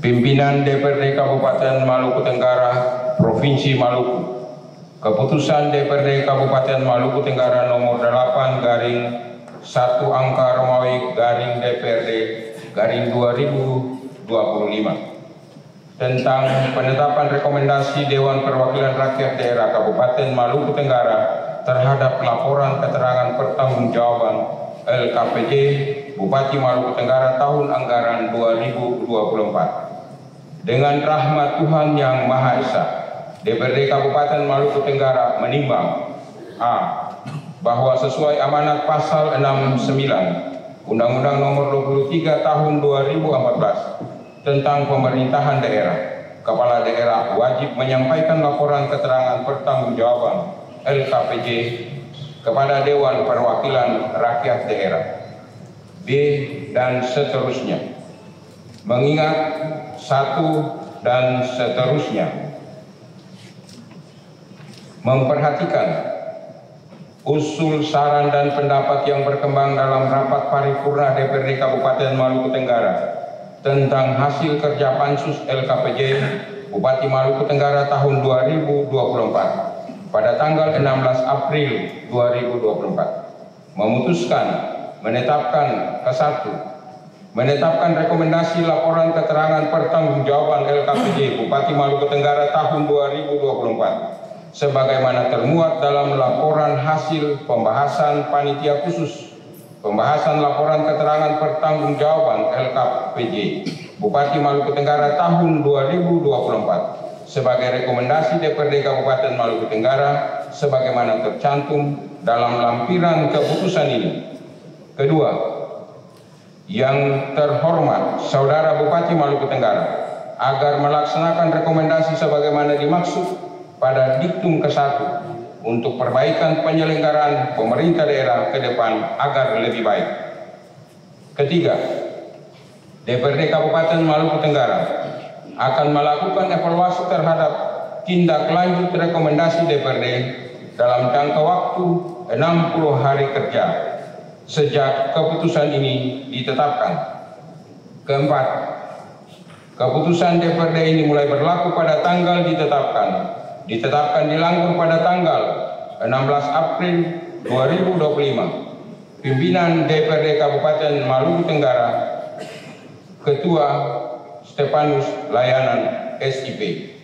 Pimpinan DPRD Kabupaten Maluku Tenggara, Provinsi Maluku. Keputusan DPRD Kabupaten Maluku Tenggara nomor 8/1 angka Romawi garing DPRD garing 2025 tentang penetapan rekomendasi Dewan Perwakilan Rakyat Daerah Kabupaten Maluku Tenggara terhadap laporan keterangan pertanggungjawaban LKPJ Bupati Maluku Tenggara tahun anggaran 2024. Dengan rahmat Tuhan Yang Maha Esa, DPRD Kabupaten Maluku Tenggara menimbang A. Bahwa sesuai amanat pasal 69 Undang-Undang Nomor 23 Tahun 2014 tentang Pemerintahan Daerah, Kepala Daerah wajib menyampaikan laporan keterangan pertanggungjawaban LKPJ kepada Dewan Perwakilan Rakyat Daerah. B. Dan seterusnya. Mengingat 1 dan seterusnya memperhatikan usul, saran, dan pendapat yang berkembang dalam rapat paripurna DPRD Kabupaten Maluku Tenggara tentang hasil kerja Pansus LKPJ Bupati Maluku Tenggara tahun 2024 pada tanggal 16 April 2024, memutuskan menetapkan menetapkan rekomendasi laporan keterangan pertanggungjawaban LKPJ Bupati Maluku Tenggara tahun 2024 sebagaimana termuat dalam laporan hasil pembahasan panitia khusus pembahasan laporan keterangan pertanggungjawaban LKPJ Bupati Maluku Tenggara tahun 2024 sebagai rekomendasi DPRD Kabupaten Maluku Tenggara sebagaimana tercantum dalam lampiran keputusan ini. Kedua, yang terhormat Saudara Bupati Maluku Tenggara agar melaksanakan rekomendasi sebagaimana dimaksud pada diktum ke-1 untuk perbaikan penyelenggaraan pemerintah daerah ke depan agar lebih baik. Ketiga, DPRD Kabupaten Maluku Tenggara akan melakukan evaluasi terhadap tindak lanjut rekomendasi DPRD dalam jangka waktu 60 hari kerja sejak keputusan ini ditetapkan. Keempat, keputusan DPRD ini mulai berlaku pada tanggal ditetapkan dilanggur pada tanggal 16 April 2025. Pimpinan DPRD Kabupaten Maluku Tenggara, Ketua Stefanus Layanan SIP.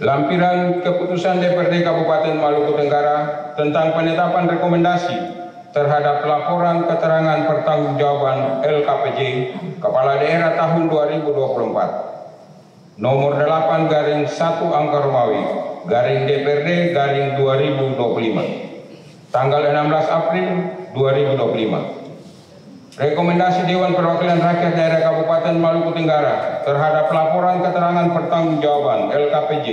Lampiran keputusan DPRD Kabupaten Maluku Tenggara tentang penetapan rekomendasi terhadap laporan keterangan pertanggungjawaban LKPJ Kepala Daerah tahun 2024 nomor 8/1 angka Romawi garing DPRD garing 2025 tanggal 16 April 2025. Rekomendasi Dewan Perwakilan Rakyat Daerah Kabupaten Maluku Tenggara terhadap laporan keterangan pertanggungjawaban LKPJ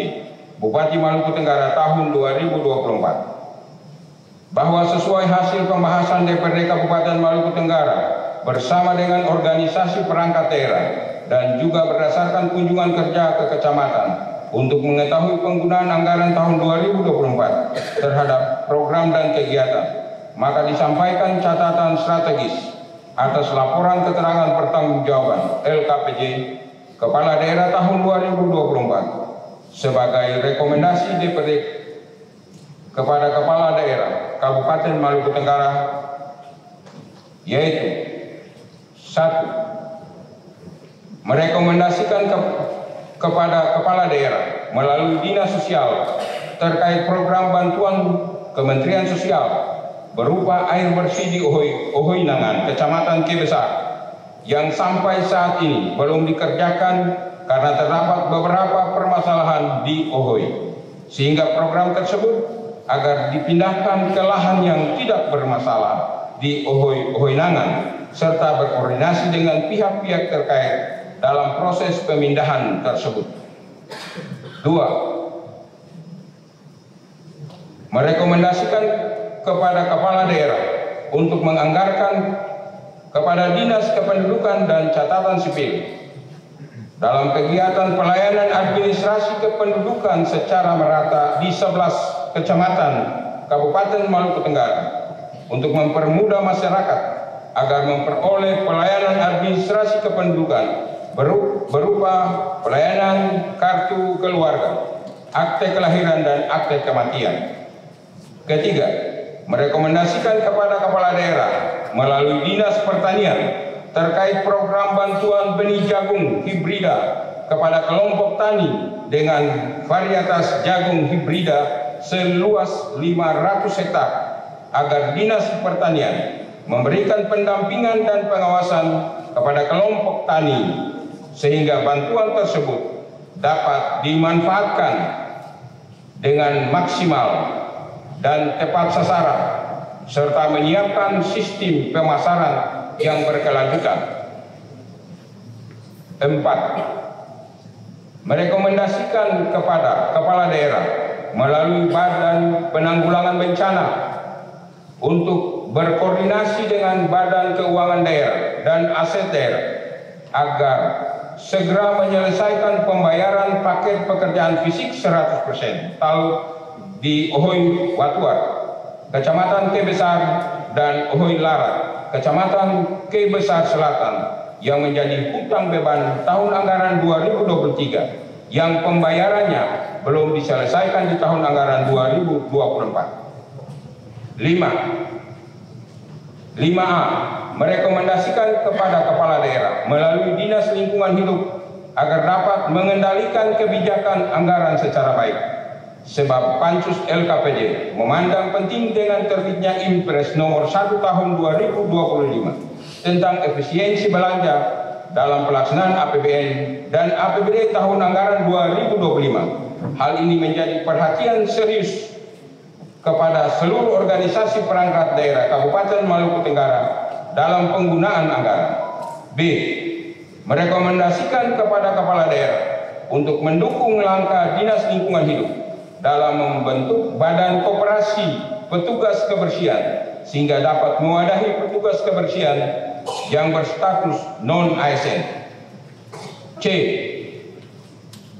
Bupati Maluku Tenggara tahun 2024 bahwa sesuai hasil pembahasan DPRD Kabupaten Maluku Tenggara bersama dengan organisasi perangkat daerah dan juga berdasarkan kunjungan kerja ke kecamatan untuk mengetahui penggunaan anggaran tahun 2024 terhadap program dan kegiatan, maka disampaikan catatan strategis atas laporan keterangan pertanggungjawaban LKPJ Kepala Daerah tahun 2024 sebagai rekomendasi DPRD kepada Kepala Daerah Kabupaten Maluku Tenggara, yaitu 1. Merekomendasikan kepada Kepala Daerah melalui Dinas Sosial terkait program bantuan Kementerian Sosial berupa air bersih di Ohoi Nangan, Kecamatan Kebesar, yang sampai saat ini belum dikerjakan karena terdapat beberapa permasalahan di Ohoi, sehingga program tersebut agar dipindahkan ke lahan yang tidak bermasalah di Ohoi Nangan, serta berkoordinasi dengan pihak-pihak terkait dalam proses pemindahan tersebut. 2. Merekomendasikan kepada Kepala Daerah untuk menganggarkan kepada Dinas Kependudukan dan Catatan Sipil dalam kegiatan pelayanan administrasi kependudukan secara merata di 11 kecamatan Kabupaten Maluku Tenggara untuk mempermudah masyarakat agar memperoleh pelayanan administrasi kependudukan berupa pelayanan kartu keluarga, akte kelahiran dan akte kematian. Ketiga, merekomendasikan kepada kepala daerah melalui Dinas Pertanian terkait program bantuan benih jagung hibrida kepada kelompok tani dengan varietas jagung hibrida seluas 500 hektar agar Dinas Pertanian memberikan pendampingan dan pengawasan kepada kelompok tani sehingga bantuan tersebut dapat dimanfaatkan dengan maksimal dan tepat sasaran serta menyiapkan sistem pemasaran yang berkelanjutan. 4. Merekomendasikan kepada kepala daerah melalui Badan Penanggulangan Bencana untuk berkoordinasi dengan Badan Keuangan Daerah dan Aset Daerah agar segera menyelesaikan pembayaran paket pekerjaan fisik 100% talut di Ohoi Watuar, Kecamatan Kei Besar dan Ohoi Larat, Kecamatan Kei Besar Selatan yang menjadi hutang beban tahun anggaran 2023 yang pembayarannya belum diselesaikan di tahun anggaran 2024. 5A. Merekomendasikan kepada kepala daerah melalui Dinas Lingkungan Hidup agar dapat mengendalikan kebijakan anggaran secara baik. Sebab Pansus LKPD memandang penting dengan terbitnya Impres nomor 1 tahun 2025 tentang efisiensi belanja dalam pelaksanaan APBN dan APBD tahun anggaran 2025. Hal ini menjadi perhatian serius kepada seluruh organisasi perangkat daerah Kabupaten Maluku Tenggara dalam penggunaan anggaran. B. Merekomendasikan kepada kepala daerah untuk mendukung langkah Dinas Lingkungan Hidup dalam membentuk badan koperasi petugas kebersihan sehingga dapat mewadahi petugas kebersihan yang berstatus non-ASN. C.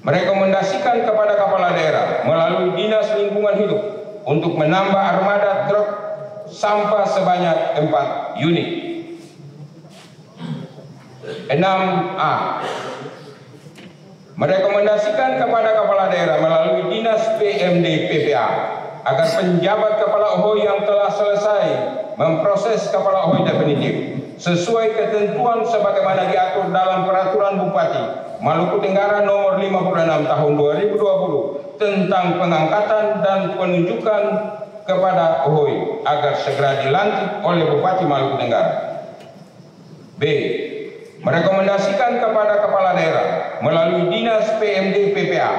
Merekomendasikan kepada kepala daerah melalui Dinas Lingkungan Hidup untuk menambah armada truk sampah sebanyak 4 unit. 6A. Merekomendasikan kepada kepala daerah melalui Dinas PMD PPA agar penjabat kepala OHOI yang telah selesai memproses kepala OHOI definitif sesuai ketentuan sebagaimana diatur dalam Peraturan Bupati Maluku Tenggara nomor 56 tahun 2020 tentang pengangkatan dan penunjukan kepada OHOI agar segera dilantik oleh Bupati Maluku Tenggara. B. Merekomendasikan kepada kepala daerah melalui Dinas PMD PPA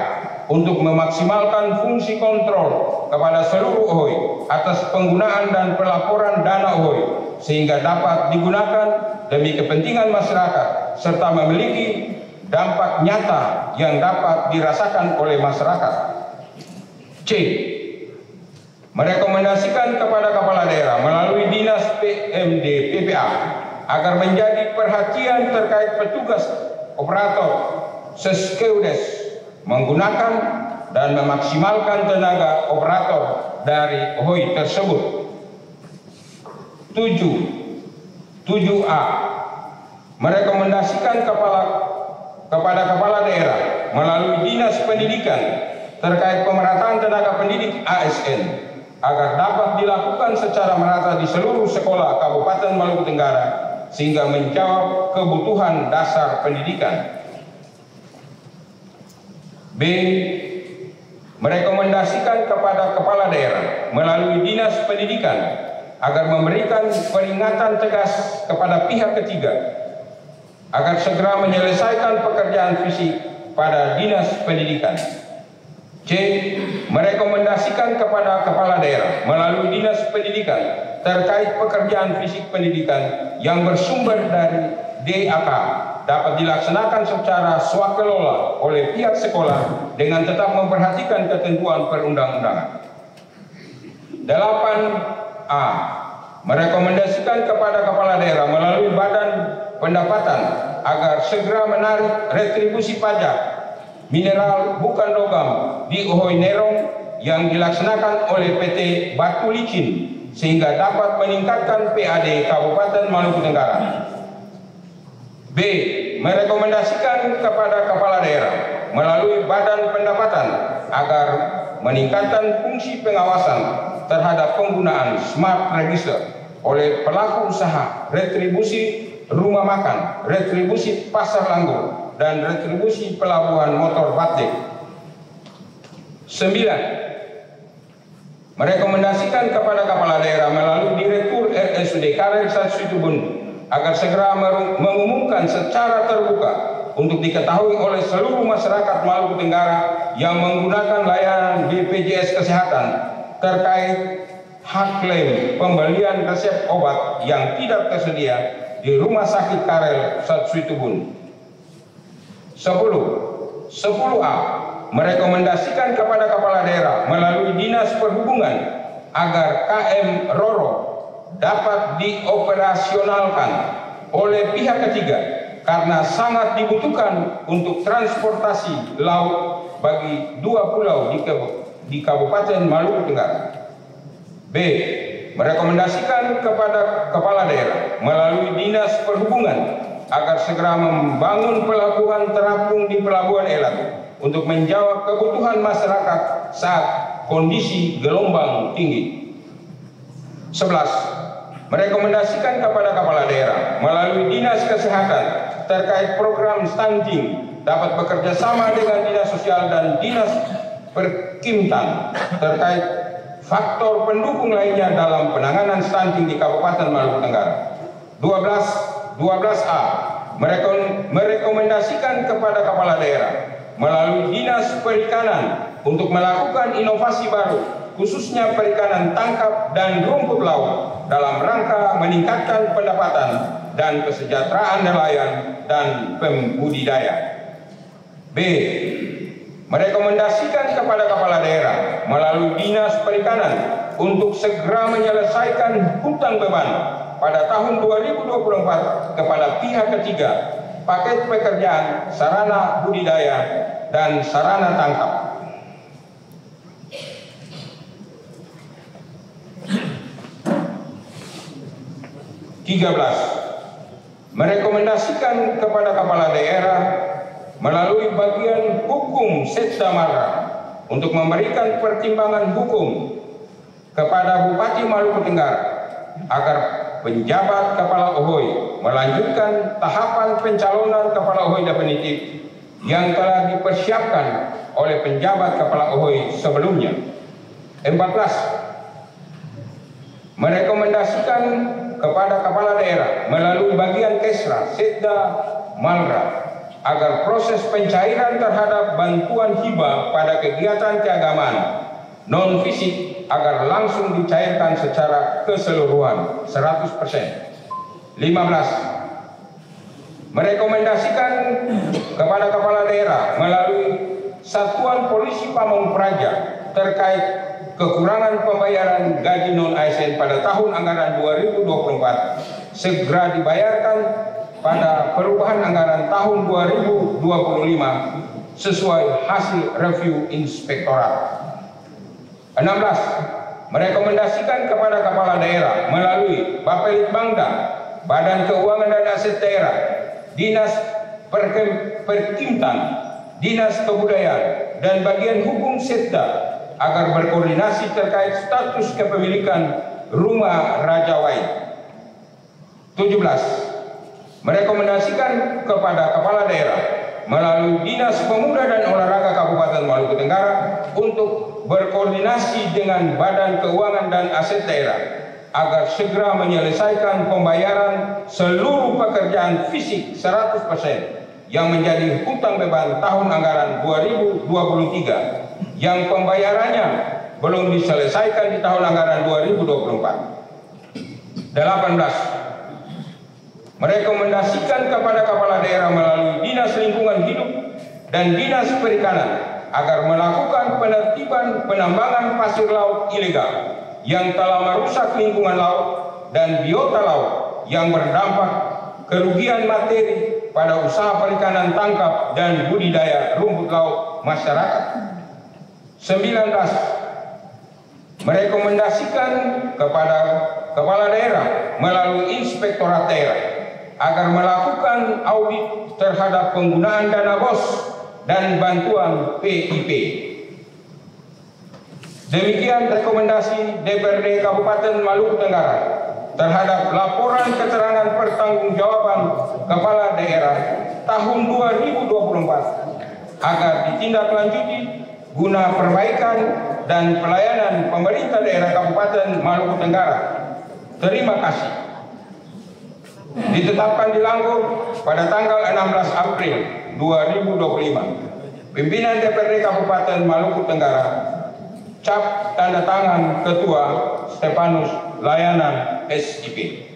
untuk memaksimalkan fungsi kontrol kepada seluruh OHOI atas penggunaan dan pelaporan dana OHOI sehingga dapat digunakan demi kepentingan masyarakat serta memiliki dampak nyata yang dapat dirasakan oleh masyarakat. C. Merekomendasikan kepada kepala daerah melalui Dinas PMD PPA agar menjadi perhatian terkait petugas operator Seskeudes menggunakan dan memaksimalkan tenaga operator dari OHOI tersebut. 7A. Merekomendasikan kepada kepala daerah melalui Dinas Pendidikan terkait pemerataan tenaga pendidik ASN agar dapat dilakukan secara merata di seluruh sekolah Kabupaten Maluku Tenggara sehingga menjawab kebutuhan dasar pendidikan. B. Merekomendasikan kepada kepala daerah melalui Dinas Pendidikan agar memberikan peringatan tegas kepada pihak ketiga agar segera menyelesaikan pekerjaan fisik pada Dinas Pendidikan. C. Merekomendasikan kepada kepala daerah melalui Dinas Pendidikan terkait pekerjaan fisik pendidikan yang bersumber dari DAK dapat dilaksanakan secara swakelola oleh pihak sekolah dengan tetap memperhatikan ketentuan perundang-undangan. 8A. Merekomendasikan kepada kepala daerah melalui Badan Pendapatan agar segera menarik retribusi pajak mineral bukan logam di OHOI Nerong yang dilaksanakan oleh PT Batu Licin sehingga dapat meningkatkan PAD Kabupaten Maluku Tenggara. B. Merekomendasikan kepada kepala daerah melalui Badan Pendapatan agar meningkatkan fungsi pengawasan terhadap penggunaan Smart Register oleh pelaku usaha, retribusi rumah makan, retribusi pasar langgur, dan retribusi pelabuhan motor batik. 9. Merekomendasikan kepada kepala daerah melalui Direktur RSUD Karet Situbun agar segera mengumumkan secara terbuka untuk diketahui oleh seluruh masyarakat Maluku Tenggara yang menggunakan layanan BPJS Kesehatan terkait hak klaim pembelian resep obat yang tidak tersedia di Rumah Sakit Karel Situbun. 10A. Merekomendasikan kepada kepala daerah melalui Dinas Perhubungan agar KM Roro dapat dioperasionalkan oleh pihak ketiga karena sangat dibutuhkan untuk transportasi laut bagi 2 pulau di Kabupaten Maluku Tenggara. B. Merekomendasikan kepada kepala daerah melalui Dinas Perhubungan agar segera membangun pelabuhan terapung di Pelabuhan Elat untuk menjawab kebutuhan masyarakat saat kondisi gelombang tinggi. 11. Merekomendasikan kepada kepala daerah melalui Dinas Kesehatan terkait program stunting dapat bekerja sama dengan Dinas Sosial dan Dinas Perkimtan terkait faktor pendukung lainnya dalam penanganan stunting di Kabupaten Maluku Tenggara. 12A. Merekomendasikan kepada kepala daerah melalui Dinas Perikanan untuk melakukan inovasi baru, khususnya perikanan tangkap dan rumput laut dalam rangka meningkatkan pendapatan dan kesejahteraan nelayan dan pembudidaya. B. Merekomendasikan kepada kepala daerah melalui Dinas Perikanan untuk segera menyelesaikan hutang beban pada tahun 2024 kepada pihak ketiga paket pekerjaan sarana budidaya dan sarana tangkap. 13. Merekomendasikan kepada kepala daerah melalui bagian hukum Setda Marga untuk memberikan pertimbangan hukum kepada Bupati Maluku Tenggara agar penjabat kepala OHOI melanjutkan tahapan pencalonan kepala OHOI definitif yang telah dipersiapkan oleh penjabat kepala OHOI sebelumnya. 14. Merekomendasikan kepada kepala daerah melalui bagian Kesra Setda Malra agar proses pencairan terhadap bantuan hibah pada kegiatan keagamaan non fisik agar langsung dicairkan secara keseluruhan 100%. 15. Merekomendasikan kepada kepala daerah melalui Satuan Polisi Pamong Praja terkait kekurangan pembayaran gaji non-ASN pada tahun anggaran 2024 segera dibayarkan pada perubahan anggaran tahun 2025 sesuai hasil review inspektorat. 16. Merekomendasikan kepada kepala daerah melalui Bapelitbangda, Badan Keuangan dan Aset Daerah, Dinas Perkimtan, Dinas Kebudayaan, dan bagian hukum Setda agar berkoordinasi terkait status kepemilikan rumah Raja Wai. 17. Merekomendasikan kepada kepala daerah melalui Dinas Pemuda dan Olahraga Kabupaten Maluku Tenggara untuk berkoordinasi dengan Badan Keuangan dan Aset Daerah agar segera menyelesaikan pembayaran seluruh pekerjaan fisik 100% yang menjadi hutang beban tahun anggaran 2023 yang pembayarannya belum diselesaikan di tahun anggaran 2024. 18. Merekomendasikan kepada kepala daerah melalui Dinas Lingkungan Hidup dan Dinas Perikanan agar melakukan penertiban penambangan pasir laut ilegal yang telah merusak lingkungan laut dan biota laut yang berdampak kerugian materi pada usaha perikanan tangkap dan budidaya rumput laut masyarakat. 19. merekomendasikan kepada kepala daerah melalui inspektorat daerah agar melakukan audit terhadap penggunaan dana BOS dan bantuan PIP. Demikian rekomendasi DPRD Kabupaten Maluku Tenggara terhadap laporan keterangan pertanggungjawaban kepala daerah tahun 2024 agar ditindaklanjuti guna perbaikan dan pelayanan pemerintah daerah Kabupaten Maluku Tenggara. Terima kasih. Ditetapkan di Langgur pada tanggal 16 April 2025. Pimpinan DPRD Kabupaten Maluku Tenggara, cap tanda tangan Ketua Stefanus Layanan SIP.